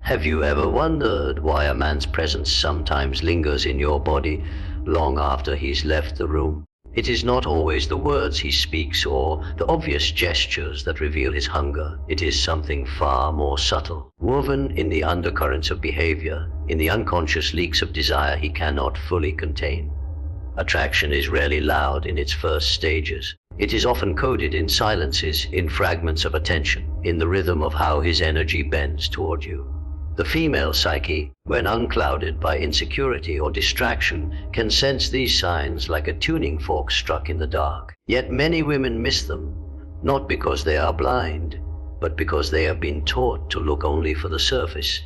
Have you ever wondered why a man's presence sometimes lingers in your body long after he's left the room? It is not always the words he speaks or the obvious gestures that reveal his hunger. It is something far more subtle, woven in the undercurrents of behavior, in the unconscious leaks of desire he cannot fully contain. Attraction is rarely loud in its first stages. It is often coded in silences, in fragments of attention, in the rhythm of how his energy bends toward you. The female psyche, when unclouded by insecurity or distraction, can sense these signs like a tuning fork struck in the dark. Yet many women miss them, not because they are blind, but because they have been taught to look only for the surface,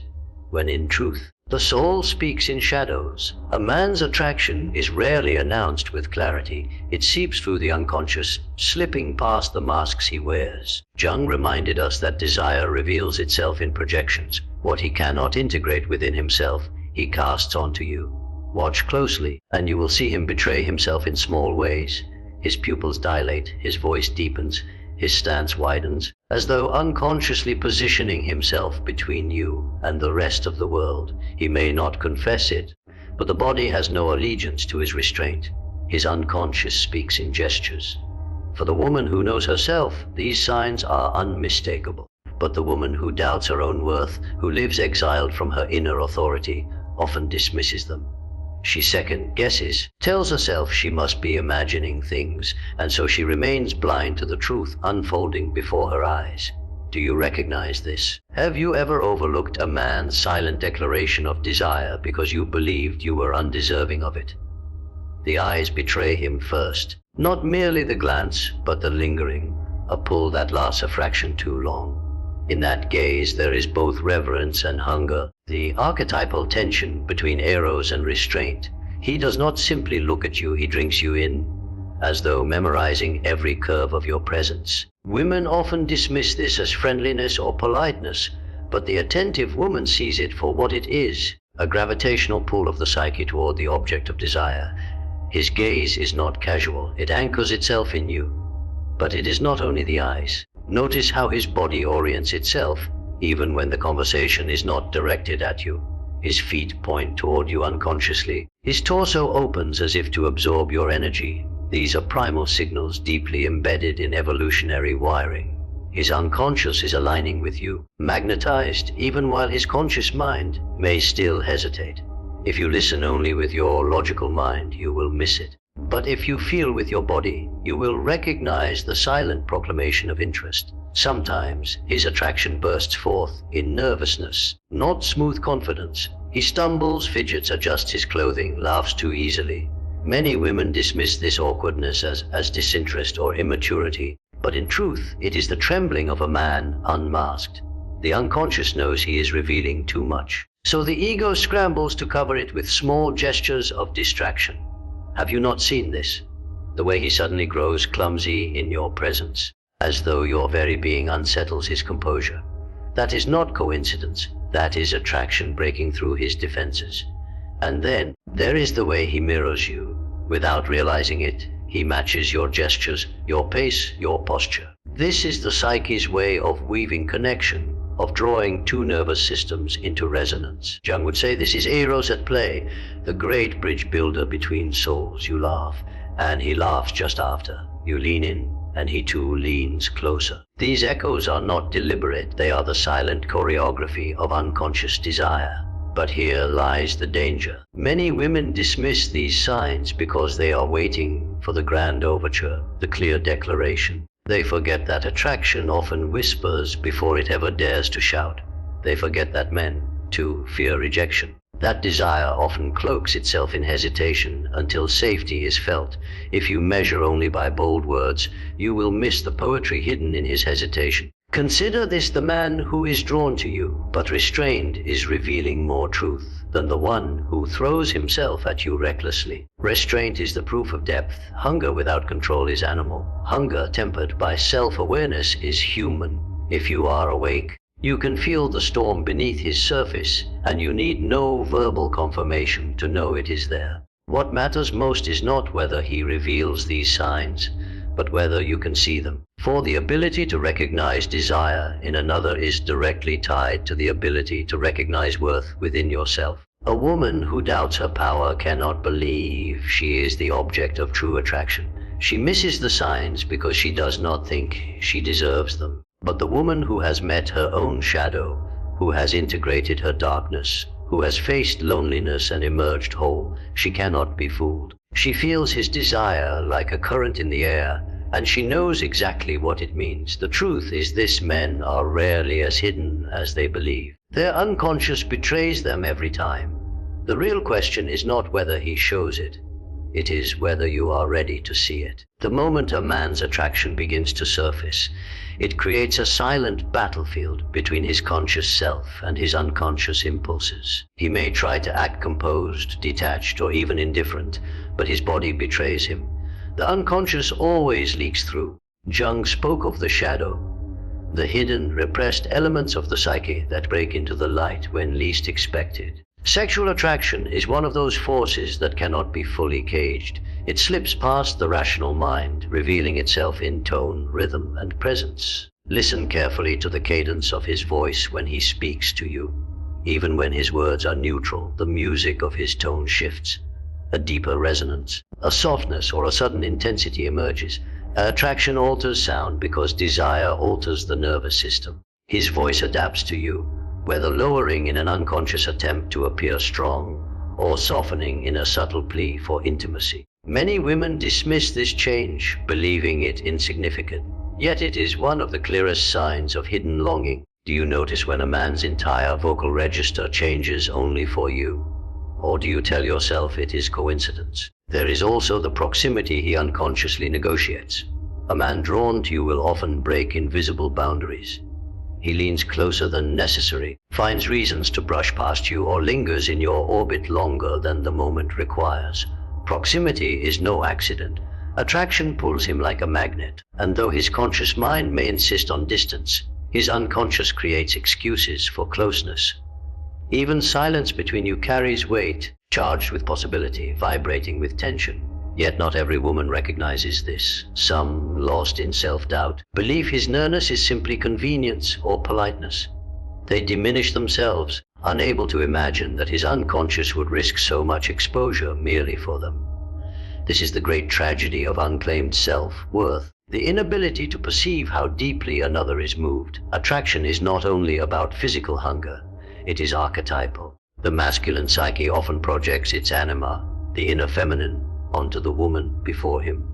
when in truth, the soul speaks in shadows. A man's attraction is rarely announced with clarity. It seeps through the unconscious, slipping past the masks he wears. Jung reminded us that desire reveals itself in projections. What he cannot integrate within himself, he casts onto you. Watch closely, and you will see him betray himself in small ways. His pupils dilate, his voice deepens, his stance widens, as though unconsciously positioning himself between you and the rest of the world. He may not confess it, but the body has no allegiance to his restraint. His unconscious speaks in gestures. For the woman who knows herself, these signs are unmistakable. But the woman who doubts her own worth, who lives exiled from her inner authority, often dismisses them. She second guesses, tells herself she must be imagining things, and so she remains blind to the truth unfolding before her eyes. Do you recognize this? Have you ever overlooked a man's silent declaration of desire because you believed you were undeserving of it? The eyes betray him first, not merely the glance, but the lingering, a pull that lasts a fraction too long. In that gaze there is both reverence and hunger, the archetypal tension between eros and restraint. He does not simply look at you, he drinks you in, as though memorizing every curve of your presence. Women often dismiss this as friendliness or politeness, but the attentive woman sees it for what it is, a gravitational pull of the psyche toward the object of desire. His gaze is not casual, it anchors itself in you. But it is not only the eyes. Notice how his body orients itself, even when the conversation is not directed at you. His feet point toward you unconsciously. His torso opens as if to absorb your energy. These are primal signals deeply embedded in evolutionary wiring. His unconscious is aligning with you, magnetized, even while his conscious mind may still hesitate. If you listen only with your logical mind, you will miss it. But if you feel with your body, you will recognize the silent proclamation of interest. Sometimes his attraction bursts forth in nervousness, not smooth confidence. He stumbles, fidgets, adjusts his clothing, laughs too easily. Many women dismiss this awkwardness as disinterest or immaturity, but in truth, it is the trembling of a man unmasked. The unconscious knows he is revealing too much, so the ego scrambles to cover it with small gestures of distraction. Have you not seen this? The way he suddenly grows clumsy in your presence, as though your very being unsettles his composure. That is not coincidence. That is attraction breaking through his defenses. And then, there is the way he mirrors you. Without realizing it, he matches your gestures, your pace, your posture. This is the psyche's way of weaving connection, of drawing two nervous systems into resonance. Jung would say this is eros at play, the great bridge builder between souls. You laugh, and he laughs just after. You lean in, and he too leans closer. These echoes are not deliberate, they are the silent choreography of unconscious desire. But here lies the danger. Many women dismiss these signs because they are waiting for the grand overture, the clear declaration. They forget that attraction often whispers before it ever dares to shout. They forget that men, too, fear rejection. That desire often cloaks itself in hesitation until safety is felt. If you measure only by bold words, you will miss the poetry hidden in his hesitation. Consider this: the man who is drawn to you, but restrained, is revealing more truth than the one who throws himself at you recklessly. Restraint is the proof of depth. Hunger without control is animal. Hunger tempered by self-awareness is human. If you are awake, you can feel the storm beneath his surface, and you need no verbal confirmation to know it is there. What matters most is not whether he reveals these signs, but whether you can see them. For the ability to recognize desire in another is directly tied to the ability to recognize worth within yourself. A woman who doubts her power cannot believe she is the object of true attraction. She misses the signs because she does not think she deserves them. But the woman who has met her own shadow, who has integrated her darkness, who has faced loneliness and emerged whole, she cannot be fooled. She feels his desire like a current in the air, and she knows exactly what it means. The truth is this: men are rarely as hidden as they believe. Their unconscious betrays them every time. The real question is not whether he shows it. It is whether you are ready to see it. The moment a man's attraction begins to surface, it creates a silent battlefield between his conscious self and his unconscious impulses. He may try to act composed, detached, or even indifferent, but his body betrays him. The unconscious always leaks through. Jung spoke of the shadow, the hidden, repressed elements of the psyche that break into the light when least expected. Sexual attraction is one of those forces that cannot be fully caged. It slips past the rational mind, revealing itself in tone, rhythm, and presence. Listen carefully to the cadence of his voice when he speaks to you. Even when his words are neutral, the music of his tone shifts. A deeper resonance, a softness, or a sudden intensity emerges. Attraction alters sound because desire alters the nervous system. His voice adapts to you, whether lowering in an unconscious attempt to appear strong, or softening in a subtle plea for intimacy. Many women dismiss this change, believing it insignificant. Yet it is one of the clearest signs of hidden longing. Do you notice when a man's entire vocal register changes only for you? Or do you tell yourself it is coincidence? There is also the proximity he unconsciously negotiates. A man drawn to you will often break invisible boundaries. He leans closer than necessary, finds reasons to brush past you, or lingers in your orbit longer than the moment requires. Proximity is no accident. Attraction pulls him like a magnet, and though his conscious mind may insist on distance, his unconscious creates excuses for closeness. Even silence between you carries weight, charged with possibility, vibrating with tension. Yet not every woman recognizes this. Some, lost in self-doubt, believe his nearness is simply convenience or politeness. They diminish themselves, unable to imagine that his unconscious would risk so much exposure merely for them. This is the great tragedy of unclaimed self-worth, the inability to perceive how deeply another is moved. Attraction is not only about physical hunger, it is archetypal. The masculine psyche often projects its anima, the inner feminine, onto the woman before him.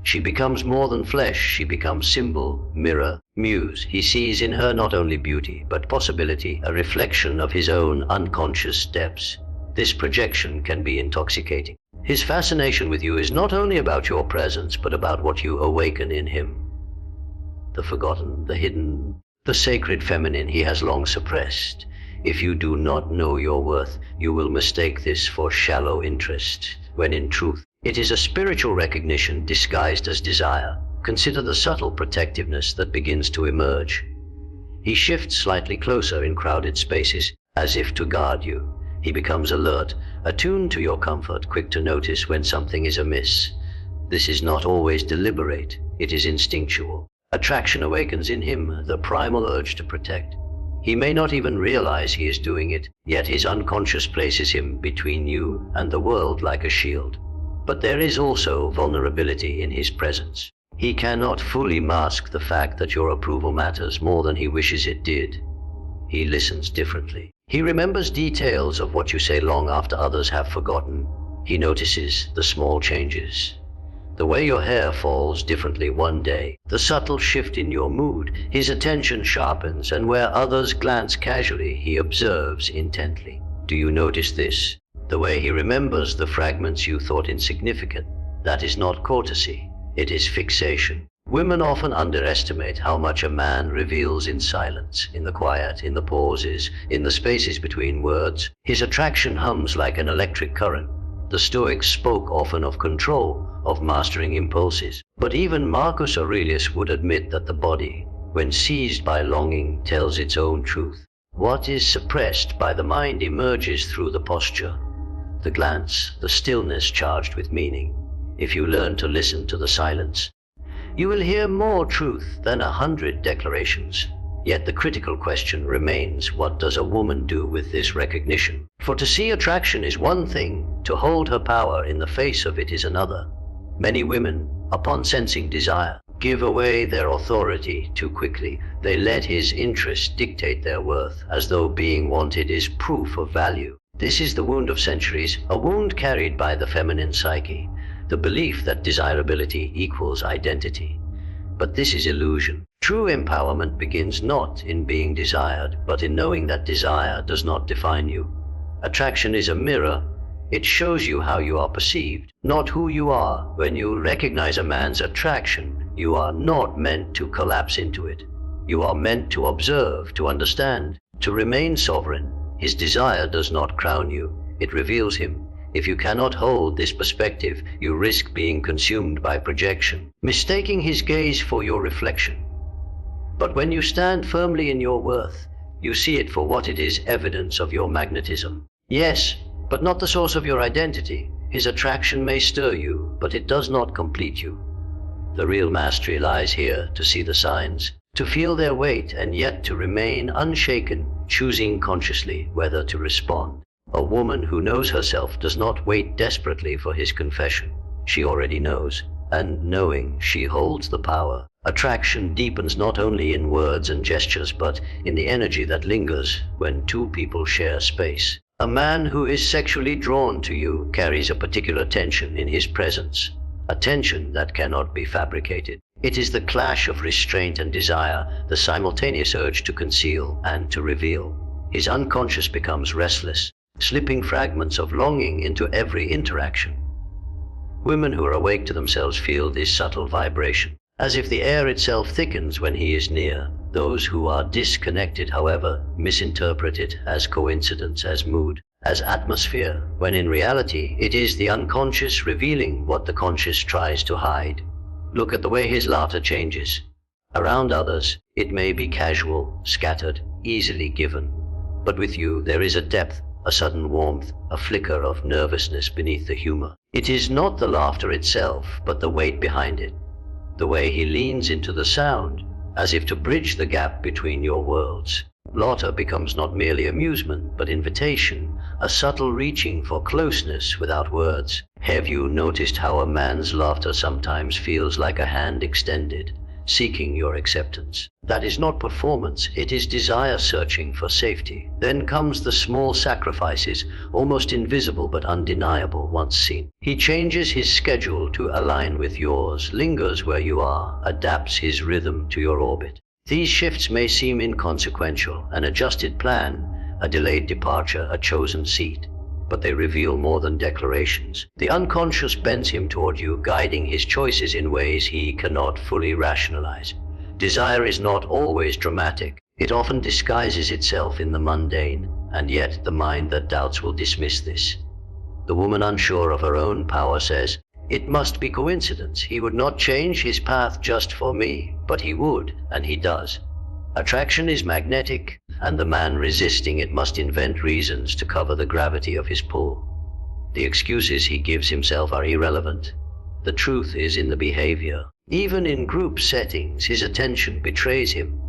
She becomes more than flesh, she becomes symbol, mirror, muse. He sees in her not only beauty, but possibility, a reflection of his own unconscious depths. This projection can be intoxicating. His fascination with you is not only about your presence, but about what you awaken in him. The forgotten, the hidden, the sacred feminine he has long suppressed. If you do not know your worth, you will mistake this for shallow interest, when in truth, it is a spiritual recognition disguised as desire. Consider the subtle protectiveness that begins to emerge. He shifts slightly closer in crowded spaces, as if to guard you. He becomes alert, attuned to your comfort, quick to notice when something is amiss. This is not always deliberate, it is instinctual. Attraction awakens in him the primal urge to protect. He may not even realize he is doing it, yet his unconscious places him between you and the world like a shield. But there is also vulnerability in his presence. He cannot fully mask the fact that your approval matters more than he wishes it did. He listens differently. He remembers details of what you say long after others have forgotten. He notices the small changes. The way your hair falls differently one day, the subtle shift in your mood. His attention sharpens, and where others glance casually, he observes intently. Do you notice this? The way he remembers the fragments you thought insignificant. That is not courtesy, it is fixation. Women often underestimate how much a man reveals in silence, in the quiet, in the pauses, in the spaces between words. His attraction hums like an electric current. The Stoics spoke often of control, of mastering impulses. But even Marcus Aurelius would admit that the body, when seized by longing, tells its own truth. What is suppressed by the mind emerges through the posture, the glance, the stillness charged with meaning. If you learn to listen to the silence, You will hear more truth than 100 declarations. Yet the critical question remains, what does a woman do with this recognition? For to see attraction is one thing, to hold her power in the face of it is another. Many women, upon sensing desire, give away their authority too quickly. They let his interest dictate their worth, as though being wanted is proof of value. This is the wound of centuries, a wound carried by the feminine psyche, the belief that desirability equals identity. But this is illusion. True empowerment begins not in being desired, but in knowing that desire does not define you. Attraction is a mirror. It shows you how you are perceived, not who you are. When you recognize a man's attraction, you are not meant to collapse into it. You are meant to observe, to understand, to remain sovereign. His desire does not crown you, it reveals him. If you cannot hold this perspective, you risk being consumed by projection, mistaking his gaze for your reflection. But when you stand firmly in your worth, you see it for what it is, evidence of your magnetism. Yes, but not the source of your identity. His attraction may stir you, but it does not complete you. The real mastery lies here, to see the signs, to feel their weight, and yet to remain unshaken, choosing consciously whether to respond. A woman who knows herself does not wait desperately for his confession. She already knows, and knowing, she holds the power. Attraction deepens not only in words and gestures, but in the energy that lingers when two people share space. A man who is sexually drawn to you carries a particular tension in his presence, a tension that cannot be fabricated. It is the clash of restraint and desire, the simultaneous urge to conceal and to reveal. His unconscious becomes restless, slipping fragments of longing into every interaction. Women who are awake to themselves feel this subtle vibration, as if the air itself thickens when he is near. Those who are disconnected, however, misinterpret it as coincidence, as mood, as atmosphere, when in reality it is the unconscious revealing what the conscious tries to hide. Look at the way his laughter changes. Around others, it may be casual, scattered, easily given. But with you there is a depth, a sudden warmth, a flicker of nervousness beneath the humor. It is not the laughter itself, but the weight behind it. The way he leans into the sound, as if to bridge the gap between your worlds. Laughter becomes not merely amusement, but invitation, a subtle reaching for closeness without words. Have you noticed how a man's laughter sometimes feels like a hand extended, seeking your acceptance? That is not performance, it is desire searching for safety. Then comes the small sacrifices, almost invisible but undeniable once seen. He changes his schedule to align with yours, lingers where you are, adapts his rhythm to your orbit. These shifts may seem inconsequential, an adjusted plan, a delayed departure, a chosen seat. But they reveal more than declarations. The unconscious bends him toward you, guiding his choices in ways he cannot fully rationalize. Desire is not always dramatic. It often disguises itself in the mundane, and yet the mind that doubts will dismiss this. The woman unsure of her own power says, "It must be coincidence. He would not change his path just for me, but he would, and he does." Attraction is magnetic, and the man resisting it must invent reasons to cover the gravity of his pull. The excuses he gives himself are irrelevant. The truth is in the behavior. Even in group settings, his attention betrays him.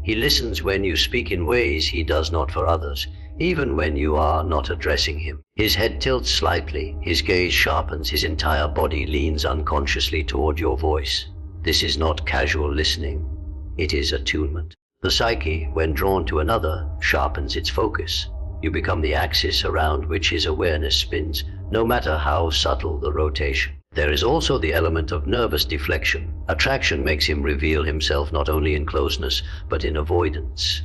He listens when you speak in ways he does not for others, even when you are not addressing him. His head tilts slightly, his gaze sharpens, his entire body leans unconsciously toward your voice. This is not casual listening, it is attunement. The psyche, when drawn to another, sharpens its focus. You become the axis around which his awareness spins, no matter how subtle the rotation. There is also the element of nervous deflection. Attraction makes him reveal himself not only in closeness, but in avoidance.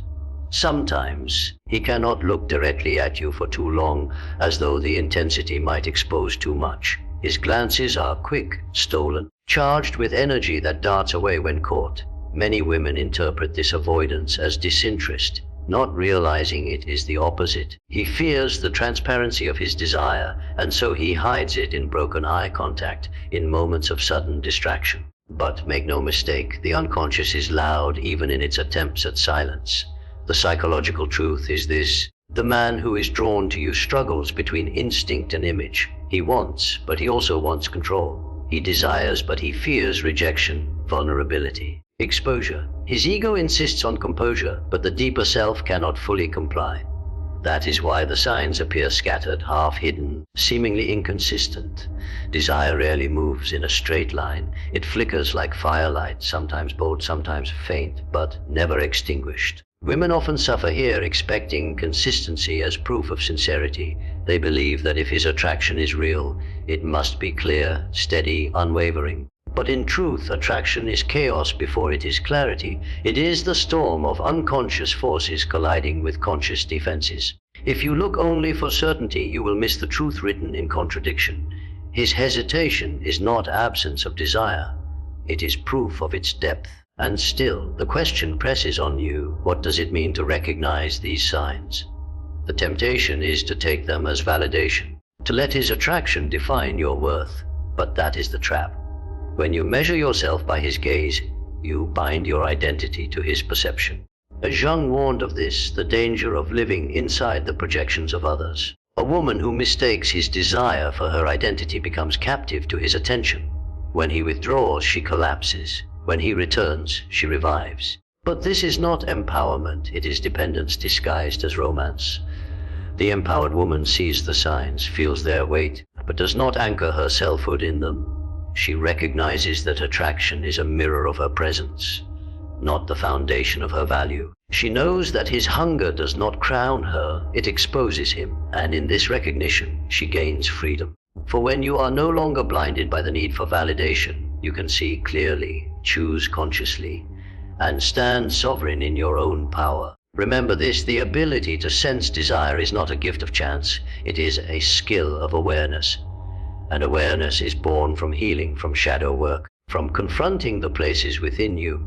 Sometimes he cannot look directly at you for too long, as though the intensity might expose too much. His glances are quick, stolen, charged with energy that darts away when caught. Many women interpret this avoidance as disinterest, not realizing it is the opposite. He fears the transparency of his desire, and so he hides it in broken eye contact, in moments of sudden distraction. But make no mistake, the unconscious is loud even in its attempts at silence. The psychological truth is this: the man who is drawn to you struggles between instinct and image. He wants, but he also wants control. He desires, but he fears rejection. vulnerability, exposure. His ego insists on composure, but the deeper self cannot fully comply. That is why the signs appear scattered, half-hidden, seemingly inconsistent. Desire rarely moves in a straight line. It flickers like firelight, sometimes bold, sometimes faint, but never extinguished. Women often suffer here, expecting consistency as proof of sincerity. They believe that if his attraction is real, it must be clear, steady, unwavering. But in truth, attraction is chaos before it is clarity. It is the storm of unconscious forces colliding with conscious defenses. If you look only for certainty, you will miss the truth written in contradiction. His hesitation is not absence of desire. It is proof of its depth. And still, the question presses on you, what does it mean to recognize these signs? The temptation is to take them as validation, to let his attraction define your worth. But that is the trap. When you measure yourself by his gaze, you bind your identity to his perception. As Jung warned of this, the danger of living inside the projections of others. A woman who mistakes his desire for her identity becomes captive to his attention. When he withdraws, she collapses. When he returns, she revives. But this is not empowerment, it is dependence disguised as romance. The empowered woman sees the signs, feels their weight, but does not anchor her selfhood in them. She recognizes that attraction is a mirror of her presence, not the foundation of her value. She knows that his hunger does not crown her, it exposes him, and in this recognition, she gains freedom. For when you are no longer blinded by the need for validation, you can see clearly, choose consciously, and stand sovereign in your own power. Remember this, the ability to sense desire is not a gift of chance, it is a skill of awareness. And awareness is born from healing, from shadow work, from confronting the places within you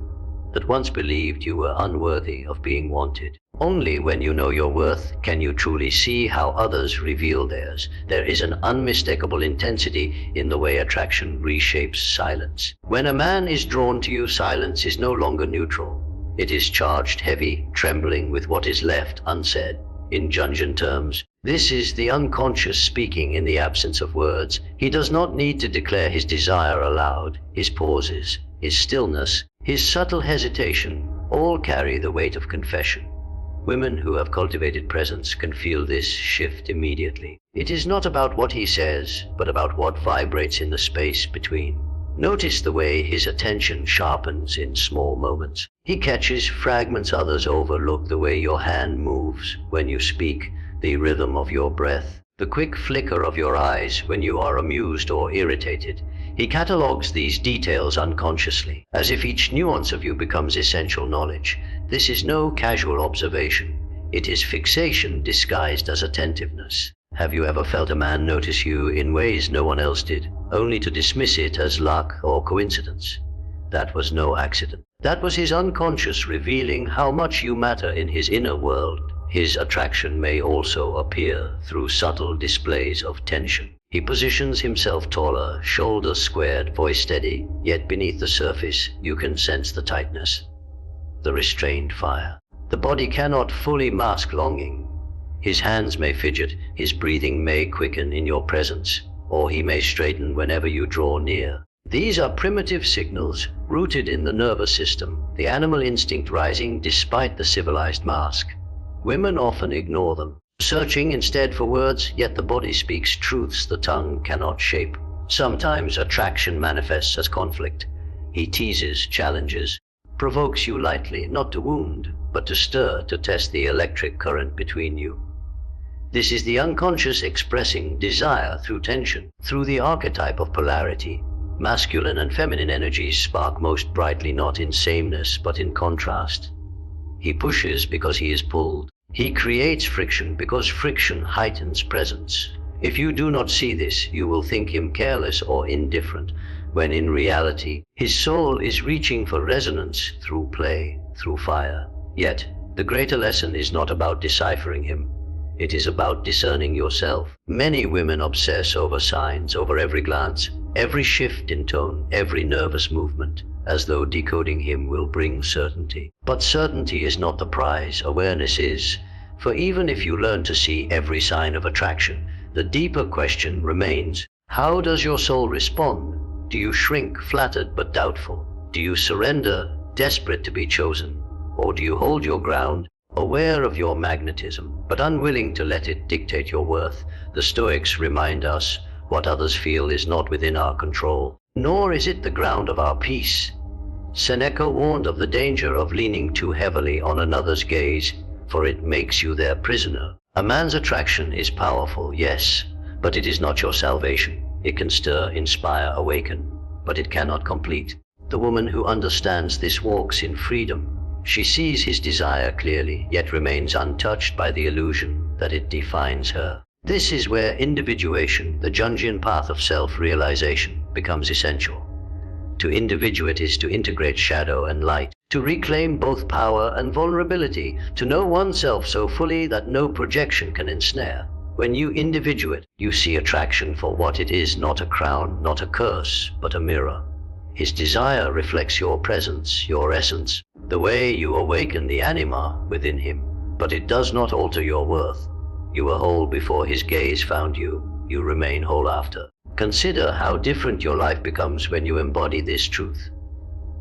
that once believed you were unworthy of being wanted. Only when you know your worth can you truly see how others reveal theirs. There is an unmistakable intensity in the way attraction reshapes silence. When a man is drawn to you, silence is no longer neutral. It is charged, heavy, trembling with what is left unsaid. In Jungian terms, this is the unconscious speaking in the absence of words. He does not need to declare his desire aloud. His pauses, his stillness, his subtle hesitation, all carry the weight of confession. Women who have cultivated presence can feel this shift immediately. It is not about what he says, but about what vibrates in the space between. Notice the way his attention sharpens in small moments. He catches fragments others overlook, the way your hand moves when you speak, the rhythm of your breath, the quick flicker of your eyes when you are amused or irritated. He catalogues these details unconsciously, as if each nuance of you becomes essential knowledge. This is no casual observation. It is fixation disguised as attentiveness. Have you ever felt a man notice you in ways no one else did, only to dismiss it as luck or coincidence? That was no accident. That was his unconscious revealing how much you matter in his inner world. His attraction may also appear through subtle displays of tension. He positions himself taller, shoulders squared, voice steady, yet beneath the surface you can sense the tightness, the restrained fire. The body cannot fully mask longing. His hands may fidget, his breathing may quicken in your presence, or he may straighten whenever you draw near. These are primitive signals rooted in the nervous system, the animal instinct rising despite the civilized mask. Women often ignore them, searching instead for words, yet the body speaks truths the tongue cannot shape. Sometimes attraction manifests as conflict. He teases, challenges, provokes you lightly, not to wound, but to stir, to test the electric current between you. This is the unconscious expressing desire through tension, through the archetype of polarity. Masculine and feminine energies spark most brightly not in sameness, but in contrast. He pushes because he is pulled. He creates friction because friction heightens presence. If you do not see this, you will think him careless or indifferent, when in reality, his soul is reaching for resonance through play, through fire. Yet, the greater lesson is not about deciphering him. It is about discerning yourself. Many women obsess over signs, over every glance, every shift in tone, every nervous movement, as though decoding him will bring certainty. But certainty is not the prize, awareness is. For even if you learn to see every sign of attraction, the deeper question remains, how does your soul respond? Do you shrink, flattered but doubtful? Do you surrender, desperate to be chosen? Or do you hold your ground, aware of your magnetism, but unwilling to let it dictate your worth? The Stoics remind us what others feel is not within our control, nor is it the ground of our peace. Seneca warned of the danger of leaning too heavily on another's gaze, for it makes you their prisoner. A man's attraction is powerful, yes, but it is not your salvation. It can stir, inspire, awaken, but it cannot complete. The woman who understands this walks in freedom. She sees his desire clearly, yet remains untouched by the illusion that it defines her. This is where individuation, the Jungian path of self-realization, becomes essential. To individuate is to integrate shadow and light, to reclaim both power and vulnerability, to know oneself so fully that no projection can ensnare. When you individuate, you see attraction for what it is, not a crown, not a curse, but a mirror. His desire reflects your presence, your essence, the way you awaken the anima within him, but it does not alter your worth. You were whole before his gaze found you. You remain whole after. Consider how different your life becomes when you embody this truth.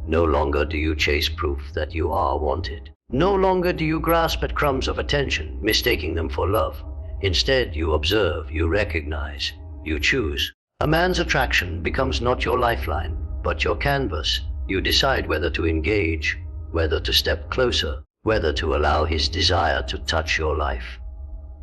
No longer do you chase proof that you are wanted. No longer do you grasp at crumbs of attention, mistaking them for love. Instead, you observe, you recognize, you choose. A man's attraction becomes not your lifeline, but your canvas. You decide whether to engage, whether to step closer, whether to allow his desire to touch your life.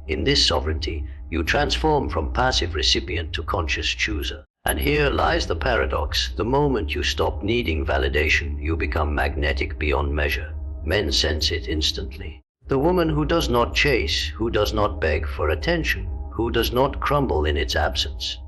In this sovereignty, you transform from passive recipient to conscious chooser. And here lies the paradox. The moment you stop needing validation, you become magnetic beyond measure. Men sense it instantly. The woman who does not chase, who does not beg for attention, who does not crumble in its absence.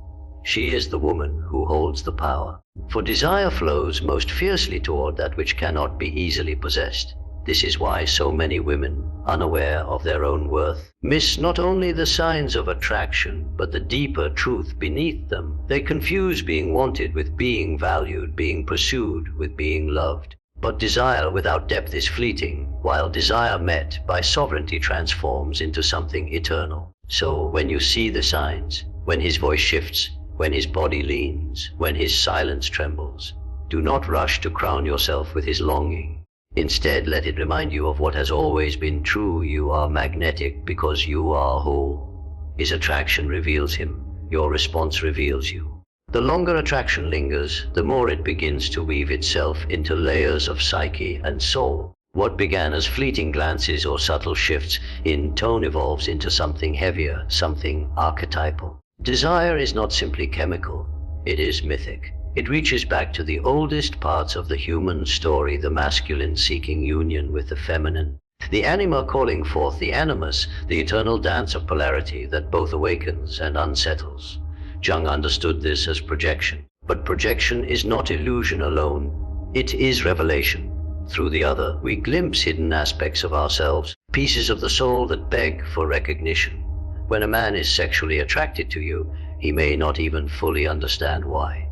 She is the woman who holds the power. For desire flows most fiercely toward that which cannot be easily possessed. This is why so many women, unaware of their own worth, miss not only the signs of attraction, but the deeper truth beneath them. They confuse being wanted with being valued, being pursued with being loved. But desire without depth is fleeting, while desire met by sovereignty transforms into something eternal. So when you see the signs, when his voice shifts, when his body leans, when his silence trembles, do not rush to crown yourself with his longing. Instead, let it remind you of what has always been true. You are magnetic because you are whole. His attraction reveals him. Your response reveals you. The longer attraction lingers, the more it begins to weave itself into layers of psyche and soul. What began as fleeting glances or subtle shifts in tone evolves into something heavier, something archetypal. Desire is not simply chemical, it is mythic. It reaches back to the oldest parts of the human story, the masculine seeking union with the feminine, the anima calling forth the animus, the eternal dance of polarity that both awakens and unsettles. Jung understood this as projection, but projection is not illusion alone, it is revelation. Through the other, we glimpse hidden aspects of ourselves, pieces of the soul that beg for recognition. When a man is sexually attracted to you, he may not even fully understand why.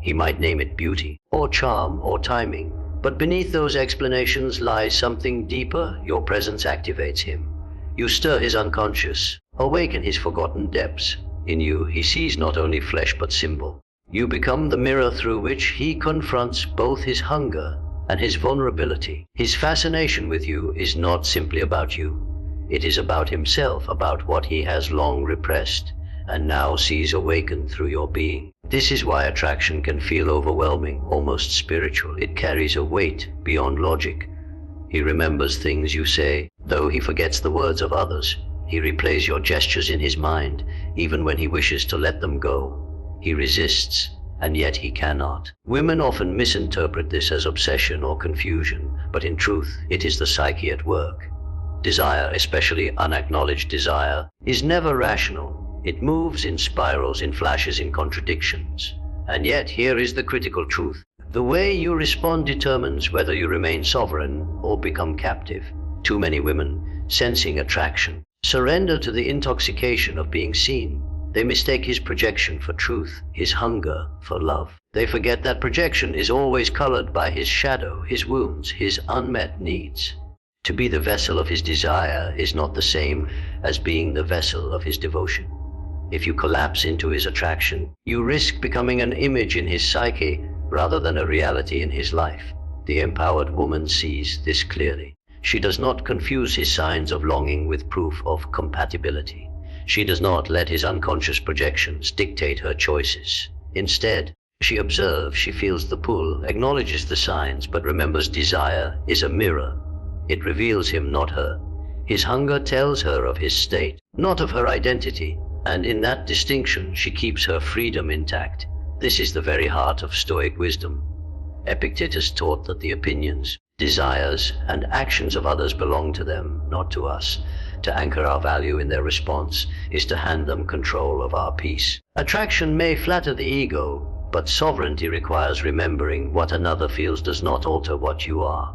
He might name it beauty, or charm, or timing, but beneath those explanations lies something deeper. Your presence activates him. You stir his unconscious, awaken his forgotten depths. In you, he sees not only flesh but symbol. You become the mirror through which he confronts both his hunger and his vulnerability. His fascination with you is not simply about you. It is about himself, about what he has long repressed and now sees awakened through your being. This is why attraction can feel overwhelming, almost spiritual. It carries a weight beyond logic. He remembers things you say, though he forgets the words of others. He replays your gestures in his mind, even when he wishes to let them go. He resists, and yet he cannot. Women often misinterpret this as obsession or confusion, but in truth, it is the psyche at work. Desire, especially unacknowledged desire, is never rational. It moves in spirals, in flashes, in contradictions. And yet, here is the critical truth. The way you respond determines whether you remain sovereign or become captive. Too many women, sensing attraction, surrender to the intoxication of being seen. They mistake his projection for truth, his hunger for love. They forget that projection is always colored by his shadow, his wounds, his unmet needs. To be the vessel of his desire is not the same as being the vessel of his devotion. If you collapse into his attraction, you risk becoming an image in his psyche, rather than a reality in his life. The empowered woman sees this clearly. She does not confuse his signs of longing with proof of compatibility. She does not let his unconscious projections dictate her choices. Instead, she observes, she feels the pull, acknowledges the signs, but remembers desire is a mirror. It reveals him, not her. His hunger tells her of his state, not of her identity, and in that distinction she keeps her freedom intact. This is the very heart of Stoic wisdom. Epictetus taught that the opinions, desires, and actions of others belong to them, not to us. To anchor our value in their response is to hand them control of our peace. Attraction may flatter the ego, but sovereignty requires remembering what another feels does not alter what you are.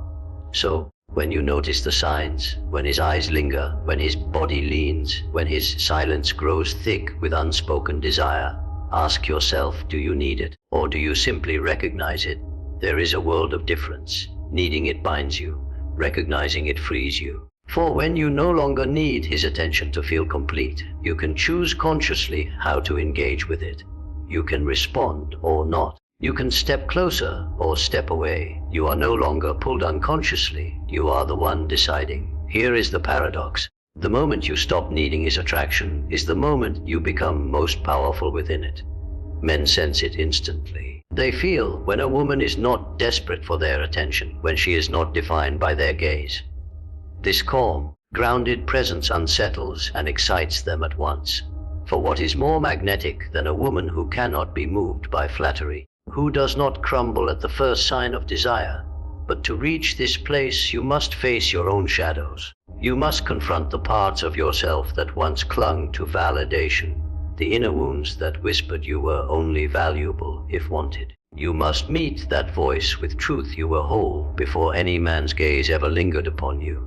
So, when you notice the signs, when his eyes linger, when his body leans, when his silence grows thick with unspoken desire, ask yourself, do you need it, or do you simply recognize it? There is a world of difference. Needing it binds you, recognizing it frees you. For when you no longer need his attention to feel complete, you can choose consciously how to engage with it. You can respond or not. You can step closer or step away. You are no longer pulled unconsciously. You are the one deciding. Here is the paradox. The moment you stop needing his attraction is the moment you become most powerful within it. Men sense it instantly. They feel when a woman is not desperate for their attention, when she is not defined by their gaze. This calm, grounded presence unsettles and excites them at once. For what is more magnetic than a woman who cannot be moved by flattery, who does not crumble at the first sign of desire? But to reach this place, you must face your own shadows. You must confront the parts of yourself that once clung to validation, the inner wounds that whispered you were only valuable if wanted. You must meet that voice with truth. You were whole before any man's gaze ever lingered upon you.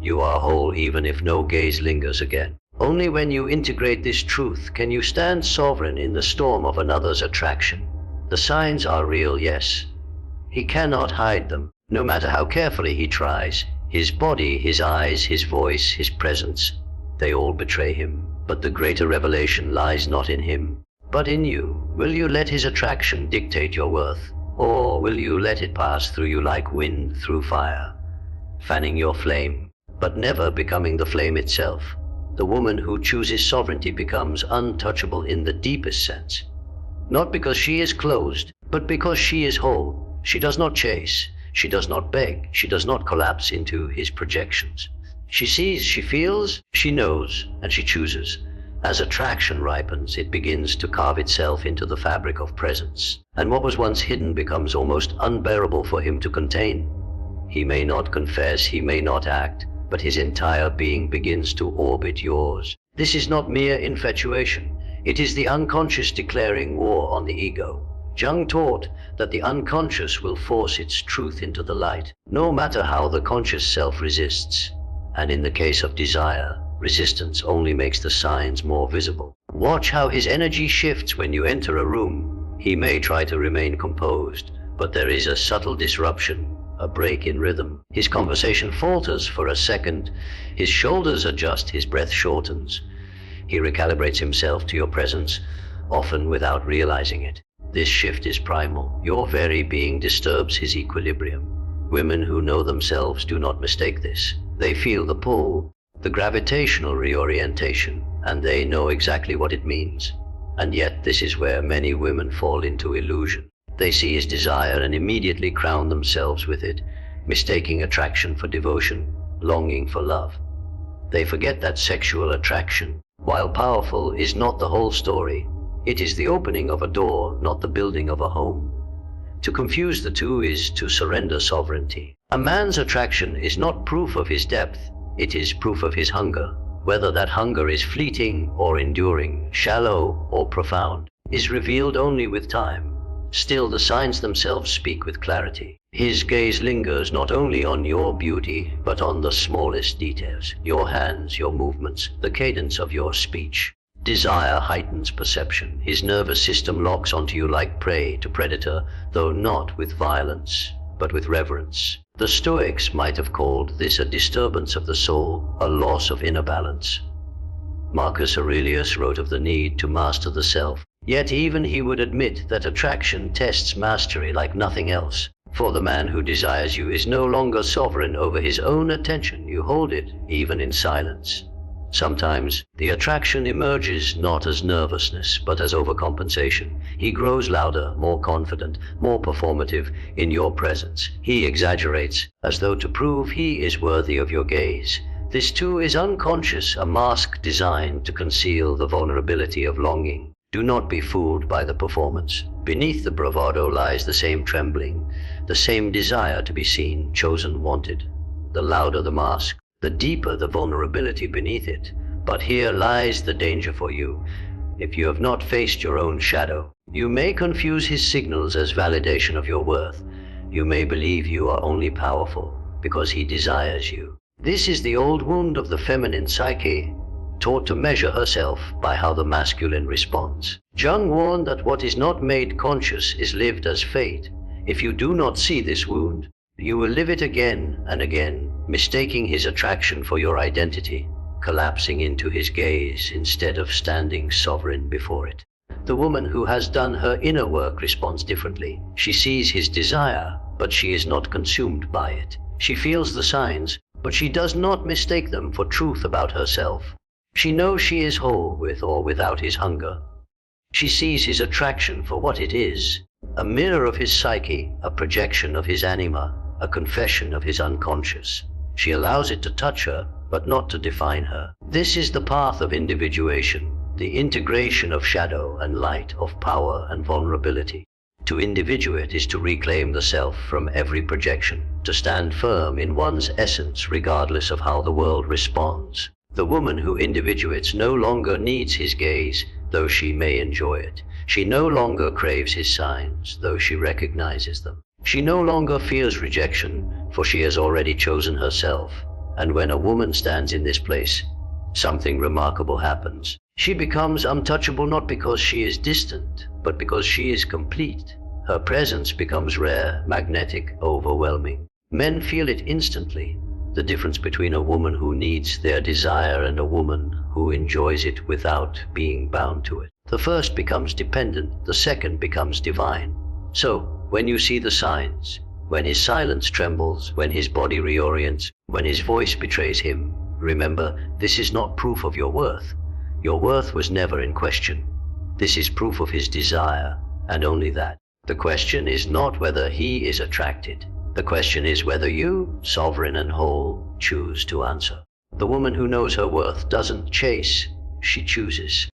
You are whole even if no gaze lingers again. Only when you integrate this truth can you stand sovereign in the storm of another's attraction. The signs are real, yes. He cannot hide them, no matter how carefully he tries. His body, his eyes, his voice, his presence, they all betray him. But the greater revelation lies not in him, but in you. Will you let his attraction dictate your worth, or will you let it pass through you like wind through fire, fanning your flame, but never becoming the flame itself? The woman who chooses sovereignty becomes untouchable in the deepest sense. Not because she is closed, but because she is whole. She does not chase, she does not beg, she does not collapse into his projections. She sees, she feels, she knows, and she chooses. As attraction ripens, it begins to carve itself into the fabric of presence, and what was once hidden becomes almost unbearable for him to contain. He may not confess, he may not act, but his entire being begins to orbit yours. This is not mere infatuation. It is the unconscious declaring war on the ego. Jung taught that the unconscious will force its truth into the light, no matter how the conscious self resists. And in the case of desire, resistance only makes the signs more visible. Watch how his energy shifts when you enter a room. He may try to remain composed, but there is a subtle disruption, a break in rhythm. His conversation falters for a second, his shoulders adjust, his breath shortens. He recalibrates himself to your presence, often without realizing it. This shift is primal. Your very being disturbs his equilibrium. Women who know themselves do not mistake this. They feel the pull, the gravitational reorientation, and they know exactly what it means. And yet this is where many women fall into illusion. They see his desire and immediately crown themselves with it, mistaking attraction for devotion, longing for love. They forget that sexual attraction, while powerful, is not the whole story. It is the opening of a door, not the building of a home. To confuse the two is to surrender sovereignty. A man's attraction is not proof of his depth, it is proof of his hunger. Whether that hunger is fleeting or enduring, shallow or profound, is revealed only with time. Still, the signs themselves speak with clarity. His gaze lingers not only on your beauty, but on the smallest details, your hands, your movements, the cadence of your speech. Desire heightens perception. His nervous system locks onto you like prey to predator, though not with violence, but with reverence. The Stoics might have called this a disturbance of the soul, a loss of inner balance. Marcus Aurelius wrote of the need to master the self. Yet even he would admit that attraction tests mastery like nothing else. For the man who desires you is no longer sovereign over his own attention. You hold it, even in silence. Sometimes, the attraction emerges not as nervousness, but as overcompensation. He grows louder, more confident, more performative in your presence. He exaggerates, as though to prove he is worthy of your gaze. This too is unconscious, a mask designed to conceal the vulnerability of longing. Do not be fooled by the performance. Beneath the bravado lies the same trembling, the same desire to be seen, chosen, wanted. The louder the mask, the deeper the vulnerability beneath it. But here lies the danger for you. If you have not faced your own shadow, you may confuse his signals as validation of your worth. You may believe you are only powerful because he desires you. This is the old wound of the feminine psyche, taught to measure herself by how the masculine responds. Jung warned that what is not made conscious is lived as fate. If you do not see this wound, you will live it again and again, mistaking his attraction for your identity, collapsing into his gaze instead of standing sovereign before it. The woman who has done her inner work responds differently. She sees his desire, but she is not consumed by it. She feels the signs, but she does not mistake them for truth about herself. She knows she is whole with or without his hunger. She sees his attraction for what it is, a mirror of his psyche, a projection of his anima, a confession of his unconscious. She allows it to touch her, but not to define her. This is the path of individuation, the integration of shadow and light, of power and vulnerability. To individuate is to reclaim the self from every projection, to stand firm in one's essence regardless of how the world responds. The woman who individuates no longer needs his gaze, though she may enjoy it. She no longer craves his signs, though she recognizes them. She no longer fears rejection, for she has already chosen herself. And when a woman stands in this place, something remarkable happens. She becomes untouchable not because she is distant, but because she is complete. Her presence becomes rare, magnetic, overwhelming. Men feel it instantly. The difference between a woman who needs their desire and a woman who enjoys it without being bound to it. The first becomes dependent, the second becomes divine. So, when you see the signs, when his silence trembles, when his body reorients, when his voice betrays him, remember, this is not proof of your worth. Your worth was never in question. This is proof of his desire, and only that. The question is not whether he is attracted. The question is whether you, sovereign and whole, choose to answer. The woman who knows her worth doesn't chase, she chooses.